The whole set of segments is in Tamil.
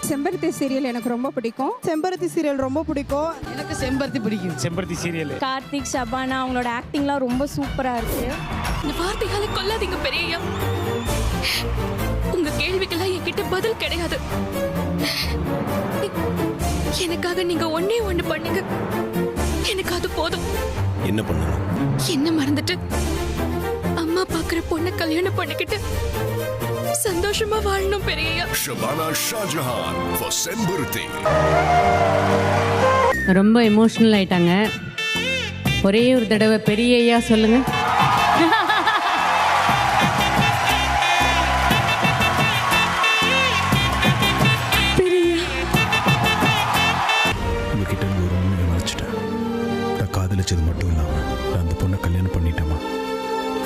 செம்பருத்தி சீரியல் எனக்கு ரொம்ப பிடிக்கும். செம்பருத்தி சீரியல் ரொம்ப பிடிக்கும். எனக்கு செம்பருத்தி பிடிக்கும். செம்பருத்தி சீரியல் கார்த்திக் ஷபானா அவங்களோட ஆக்டிங்லாம் ரொம்ப சூப்பரா இருக்கு. இந்த வார்த்தைகளை கொல்லாதீங்க பெரியய்யா. உங்க கேள்விக்கெல்லாம் என்கிட்ட பதில் கிடையாது. எனக்காக நீங்க ஒண்ணே ஒண்ணு பண்ணுங்க. எனக்கு அது போதும். என்ன பண்ணணும்? என்ன மறந்துட்டு அம்மா பாக்குற பொண்ணை கல்யாணம் பண்ணிக்கிட்டு சந்தோஷமா வாழணும் பெரியய்யா. ஷபானா ஷாஜஹான் for செம்பருத்தி. ரொம்ப எமோஷனல் ஆயிட்டாங்க. ஒரே ஒரு தடவை பெரியய்யா சொல்லுங்க. உங்ககிட்ட ஒரு உண்மையை மறைச்சிட்டேன். நான் காதலிச்சது மட்டும் இல்லாம நான் அந்த பொண்ணை கல்யாணம் பண்ணிட்டேமா.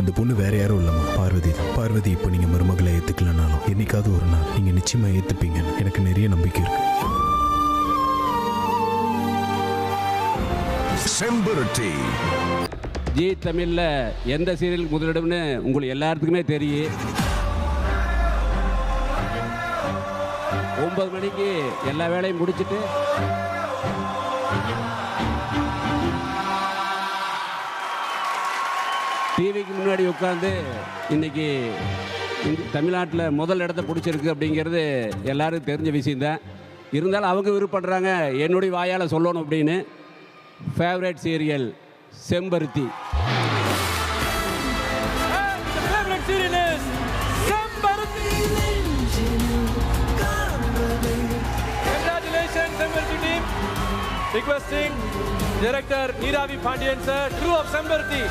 அந்த பொண்ணு வேற யாரும் இல்லம்மா, பார்வதி தான். பார்வதி இப்போ நீங்க மருமகளை ஏத்துக்கலனாலும் என்னைக்காவது ஒரு நாள் நீங்க நிச்சயமா ஏத்துப்பீங்கன்னு எனக்கு நிறைய நம்பிக்கை இருக்கு. செம்பருத்தி. ஜி தமிழில் எந்த சீரியலுக்கு முதலிடம்னு உங்களுக்கு எல்லாத்துக்குமே தெரியும். 9 மணிக்கு எல்லா வேலையும் முடிச்சுட்டு டிவிக்கு முன்னாடி உட்காந்து இன்னைக்கு தமிழ்நாட்டில் முதல் இடத்த பிடிச்சிருக்கு அப்படிங்கிறது எல்லாருக்கும் தெரிஞ்ச விஷயந்தான். இருந்தாலும் அவங்க விருப்பப்படுறாங்க என்னுடைய வாயால் சொல்லணும் அப்படின்னு. ஃபேவரட் சீரியல் செம்பருத்தி. Requesting Director Neeravi Pandian sir, crew of Sembarthi.